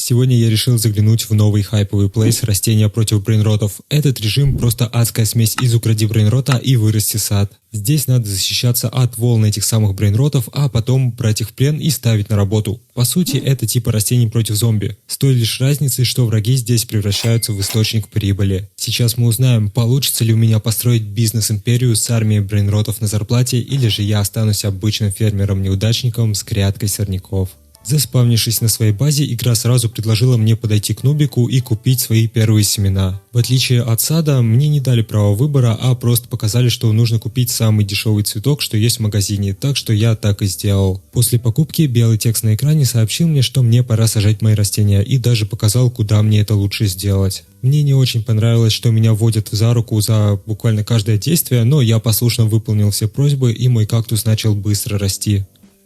Сегодня я решил заглянуть в новый хайповый плейс «Растения против брейнротов». Этот режим просто адская смесь из «Укради брейнрота» и «Вырасти сад». Здесь надо защищаться от волн этих самых брейнротов, а потом брать их в плен и ставить на работу. По сути, это типа растений против зомби. С той лишь разницей, что враги здесь превращаются в источник прибыли. Сейчас мы узнаем, получится ли у меня построить бизнес-империю с армией брейнротов на зарплате, или же я останусь обычным фермером-неудачником с грядкой сорняков. Заспавнившись на своей базе, игра сразу предложила мне подойти к нубику и купить свои первые семена. В отличие от сада, мне не дали права выбора, а просто показали, что нужно купить самый дешевый цветок, что есть в магазине, так что я так и сделал. После покупки белый текст на экране сообщил мне, что мне пора сажать мои растения, и даже показал, куда мне это лучше сделать. Мне не очень понравилось, что меня вводят за руку за буквально каждое действие, но я послушно выполнил все просьбы, и мой кактус начал быстро расти.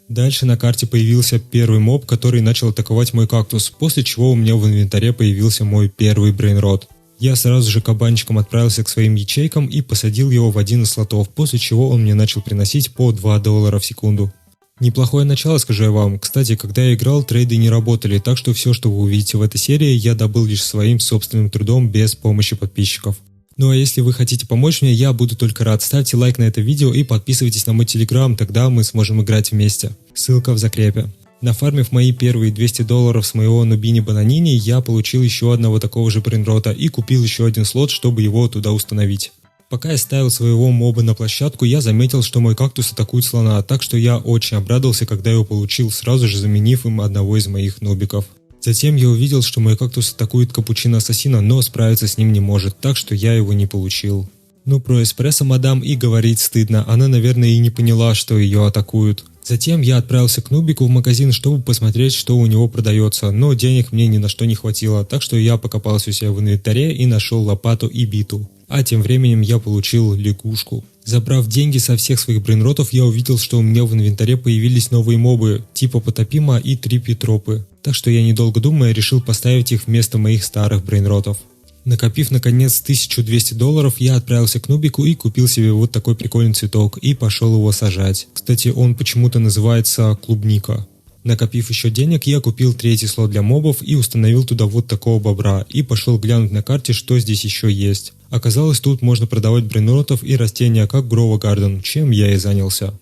Дальше на карте появился первый моб, который начал атаковать мой кактус, после чего у меня в инвентаре появился мой первый брейнрот. Я сразу же кабанчиком отправился к своим ячейкам и посадил его в один из слотов, после чего он мне начал приносить по $2 в секунду. Неплохое начало, скажу я вам. Кстати, когда я играл, трейды не работали, так что все, что вы увидите в этой серии, я добыл лишь своим собственным трудом без помощи подписчиков. Ну а если вы хотите помочь мне, я буду только рад. Ставьте лайк на это видео и подписывайтесь на мой телеграм, тогда мы сможем играть вместе. Ссылка в закрепе. Нафармив мои первые $200 с моего Нубини Бананини, я получил еще одного такого же брейнрота и купил еще один слот, чтобы его туда установить. Пока я ставил своего моба на площадку, я заметил, что мой кактус атакует слона, так что я очень обрадовался, когда его получил, сразу же заменив им одного из моих нубиков. Затем я увидел, что мой кактус атакует капучино-ассасина, но справиться с ним не может, так что я его не получил. Ну про эспрессо мадам и говорить стыдно, она наверное и не поняла, что ее атакуют. Затем я отправился к нубику в магазин, чтобы посмотреть, что у него продается, но денег мне ни на что не хватило, так что я покопался у себя в инвентаре и нашел лопату и биту. А тем временем я получил лягушку. Забрав деньги со всех своих брейнротов, я увидел, что у меня в инвентаре появились новые мобы, типа Потапима и Трипитропы. Так что я, недолго думая, решил поставить их вместо моих старых брейнротов. Накопив наконец $1200, я отправился к нубику и купил себе вот такой прикольный цветок и пошел его сажать. Кстати, он почему-то называется клубника. Накопив еще денег, я купил третий слот для мобов и установил туда вот такого бобра и пошел глянуть на карте, что здесь еще есть. Оказалось, тут можно продавать брейнротов и растения как Grow a Garden, чем я и занялся.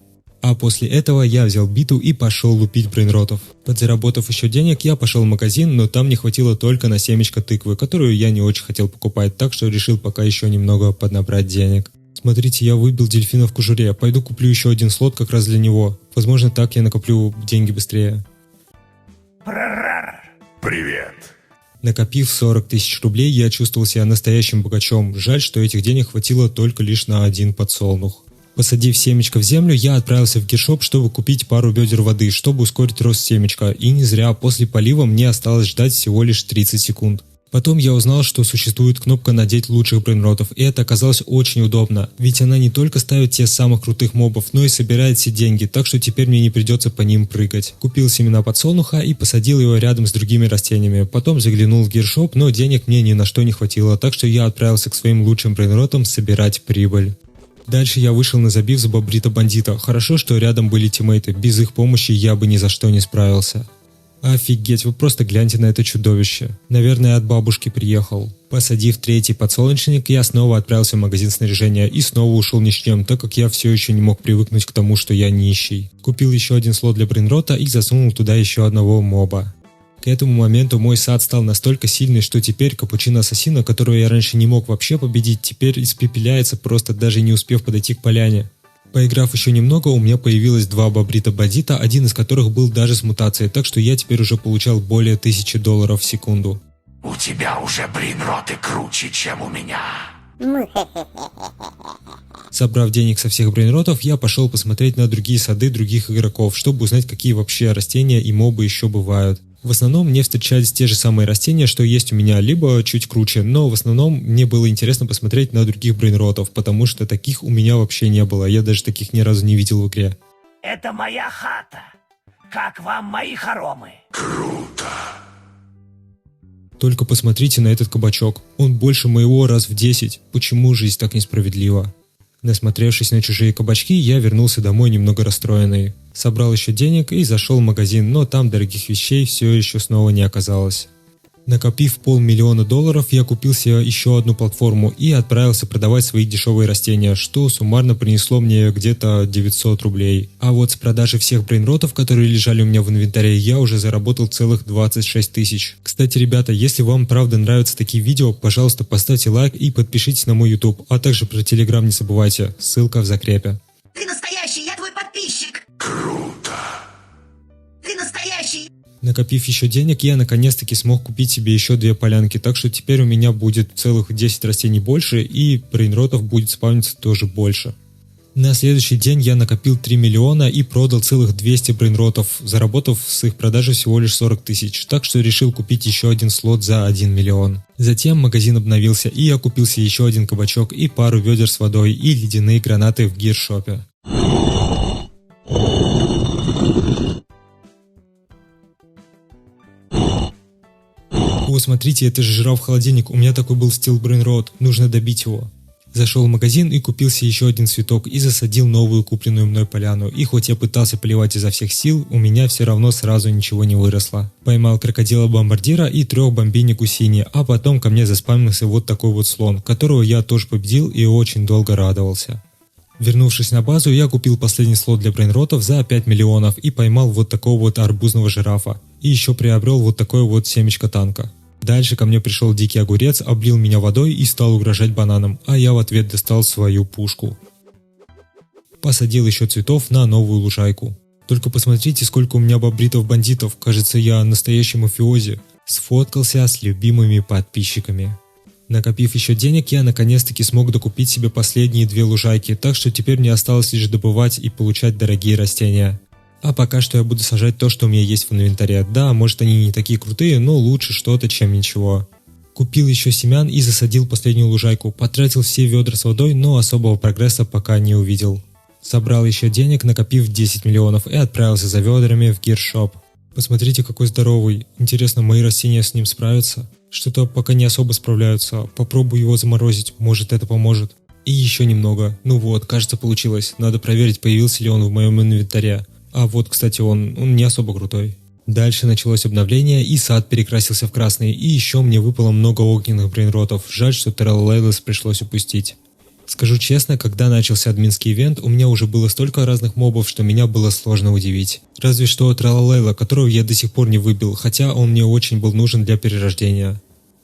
А после этого я взял биту и пошел лупить брейнротов. Подзаработав еще денег, я пошел в магазин, но там не хватило только на семечко тыквы, которую я не очень хотел покупать, так что решил пока еще немного поднабрать денег. Смотрите, я выбил дельфина в кожуре, пойду куплю еще один слот как раз для него. Возможно, так я накоплю деньги быстрее. Привет. Накопив 40 000 рублей, я чувствовал себя настоящим богачом. Жаль, что этих денег хватило только лишь на один подсолнух. Посадив семечко в землю, я отправился в гиршоп, чтобы купить пару ведер воды, чтобы ускорить рост семечка, и не зря после полива мне осталось ждать всего лишь 30 секунд. Потом я узнал, что существует кнопка «Надеть лучших брейнротов», и это оказалось очень удобно, ведь она не только ставит те самых крутых мобов, но и собирает все деньги, так что теперь мне не придется по ним прыгать. Купил семена подсолнуха и посадил его рядом с другими растениями, потом заглянул в гиршоп, но денег мне ни на что не хватило, так что я отправился к своим лучшим брейнротам собирать прибыль. Дальше я вышел на забив за бобрита бандита. Хорошо, что рядом были тиммейты, без их помощи я бы ни за что не справился. Офигеть, вы просто гляньте на это чудовище. Наверное, от бабушки приехал. Посадив третий подсолнечник, я снова отправился в магазин снаряжения и снова ушел ни с чем, так как я все еще не мог привыкнуть к тому, что я нищий. Купил еще один слот для брейнрота и засунул туда еще одного моба. К этому моменту мой сад стал настолько сильный, что теперь капучино-ассасина, которого я раньше не мог вообще победить, теперь испепеляется, просто даже не успев подойти к поляне. Поиграв еще немного, у меня появилось два бобрита бандита, один из которых был даже с мутацией, так что я теперь уже получал более $1000 в секунду. У тебя уже брейнроты круче, чем у меня. Собрав денег со всех брейнротов, я пошел посмотреть на другие сады других игроков, чтобы узнать, какие вообще растения и мобы еще бывают. В основном мне встречались те же самые растения, что есть у меня, либо чуть круче, но в основном мне было интересно посмотреть на других брейнротов, потому что таких у меня вообще не было, я даже таких ни разу не видел в игре. Это моя хата. Как вам мои хоромы? Круто. Только посмотрите на этот кабачок, он больше моего раз в 10, почему жизнь так несправедлива? Насмотревшись на чужие кабачки, я вернулся домой немного расстроенный. Собрал еще денег и зашел в магазин, но там дорогих вещей все еще снова не оказалось. Накопив $500 000, я купил себе еще одну платформу и отправился продавать свои дешевые растения, что суммарно принесло мне где-то 900 рублей. А вот с продажи всех брейнротов, которые лежали у меня в инвентаре, я уже заработал целых 26 тысяч. Кстати, ребята, если вам правда нравятся такие видео, пожалуйста, поставьте лайк и подпишитесь на мой YouTube, а также про Telegram не забывайте, ссылка в закрепе. Ты настоящий, я твой подписчик. Круто. Ты настоящий. Накопив еще денег, я наконец-таки смог купить себе еще 2 полянки, так что теперь у меня будет целых 10 растений больше и брейнротов будет спавниться тоже больше. На следующий день я накопил 3 миллиона и продал целых 200 брейнротов, заработав с их продажи всего лишь 40 тысяч, так что решил купить еще один слот за 1 миллион. Затем магазин обновился и я купил себе еще один кабачок и пару ведер с водой и ледяные гранаты в гиршопе. О, смотрите, это же жираф-холодильник, у меня такой был Steel Brainrot, нужно добить его. Зашел в магазин и купил себе еще один цветок и засадил новую купленную мной поляну. И хоть я пытался поливать изо всех сил, у меня все равно сразу ничего не выросло. Поймал крокодила-бомбардира и 3 бомбини кусини, а потом ко мне заспамился вот такой вот слон, которого я тоже победил и очень долго радовался. Вернувшись на базу, я купил последний слот для брейнротов за 5 миллионов и поймал вот такого вот арбузного жирафа. И еще приобрел вот такое вот семечко танка. Дальше ко мне пришел дикий огурец, облил меня водой и стал угрожать бананом, а я в ответ достал свою пушку. Посадил еще цветов на новую лужайку. Только посмотрите, сколько у меня бобритов-бандитов, кажется, я настоящий мафиози. Сфоткался с любимыми подписчиками. Накопив еще денег, я наконец-таки смог докупить себе последние 2 лужайки, так что теперь мне осталось лишь добывать и получать дорогие растения. А пока что я буду сажать то, что у меня есть в инвентаре. Да, может они не такие крутые, но лучше что-то, чем ничего. Купил еще семян и засадил последнюю лужайку. Потратил все ведра с водой, но особого прогресса пока не увидел. Собрал еще денег, накопив 10 миллионов и отправился за ведрами в гиршоп. Посмотрите, какой здоровый. Интересно, мои растения с ним справятся? Что-то пока не особо справляются. Попробую его заморозить, может это поможет. И еще немного. Ну вот, кажется, получилось. Надо проверить, появился ли он в моем инвентаре. А вот, кстати, он не особо крутой. Дальше началось обновление, и сад перекрасился в красный, и еще мне выпало много огненных брейнротов. Жаль, что Тралалейлас пришлось упустить. Скажу честно, когда начался админский ивент, у меня уже было столько разных мобов, что меня было сложно удивить. Разве что Тралалейла, которого я до сих пор не выбил, хотя он мне очень был нужен для перерождения.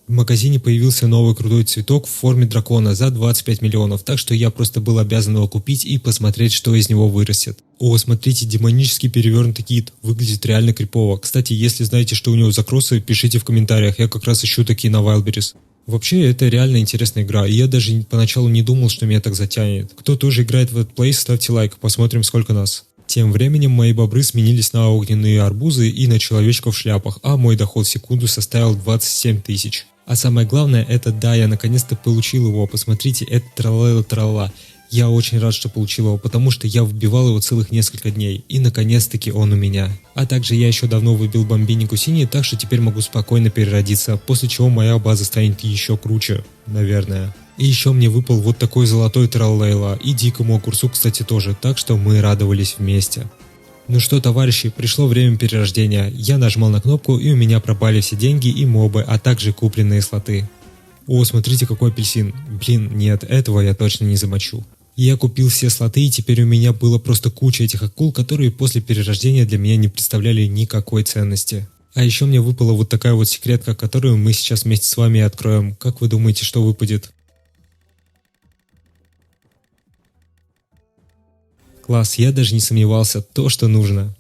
В магазине появился новый крутой цветок в форме дракона за 25 миллионов, так что я просто был обязан его купить и посмотреть, что из него вырастет. О, смотрите, демонический перевернутый кит, выглядит реально крипово. Кстати, если знаете, что у него за кроссы, пишите в комментариях, я как раз ищу такие на Wildberries. Вообще, это реально интересная игра, и я даже поначалу не думал, что меня так затянет. Кто тоже играет в этот плей, ставьте лайк, посмотрим, сколько нас. Тем временем мои бобры сменились на огненные арбузы и на человечков в шляпах, а мой доход в секунду составил 27 тысяч. А самое главное, это да, я наконец-то получил его, посмотрите, это тралала. Я очень рад, что получил его, потому что я вбивал его целых несколько дней, и наконец-таки он у меня. А также я еще давно выбил бомбини кусини, так что теперь могу спокойно переродиться, после чего моя база станет еще круче, наверное. И еще мне выпал вот такой золотой траллейла, и дикому огурцу, кстати, тоже, так что мы радовались вместе. Ну что, товарищи, пришло время перерождения. Я нажал на кнопку, и у меня пропали все деньги и мобы, а также купленные слоты. О, смотрите, какой апельсин. Блин, нет, этого я точно не замочу. Я купил все слоты, и теперь у меня было просто куча этих акул, которые после перерождения для меня не представляли никакой ценности. А еще мне выпала вот такая вот секретка, которую мы сейчас вместе с вами откроем. Как вы думаете, что выпадет? Класс, я даже не сомневался, то, что нужно.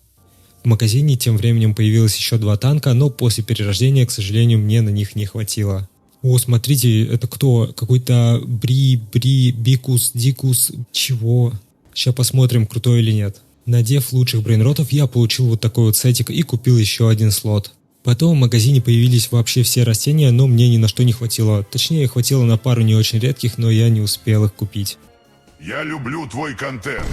В магазине тем временем появилось еще 2 танка, но после перерождения, к сожалению, мне на них не хватило. О, смотрите, это кто? Какой-то Бикус, Дикус, чего? Сейчас посмотрим, крутой или нет. Надев лучших брейнротов, я получил вот такой вот сетик и купил еще один слот. Потом в магазине появились вообще все растения, но мне ни на что не хватило. Точнее, хватило на пару не очень редких, но я не успел их купить. Я люблю твой контент.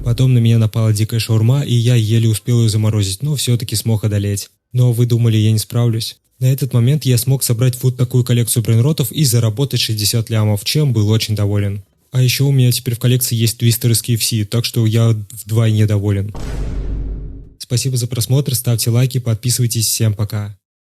Потом на меня напала дикая шаурма, и я еле успел ее заморозить, но все-таки смог одолеть. Но вы думали, я не справлюсь? На этот момент я смог собрать вот такую коллекцию брейнротов и заработать 60 лямов, чем был очень доволен. А еще у меня теперь в коллекции есть твистеры с KFC, так что я вдвойне доволен. Спасибо за просмотр, ставьте лайки, подписывайтесь, всем пока.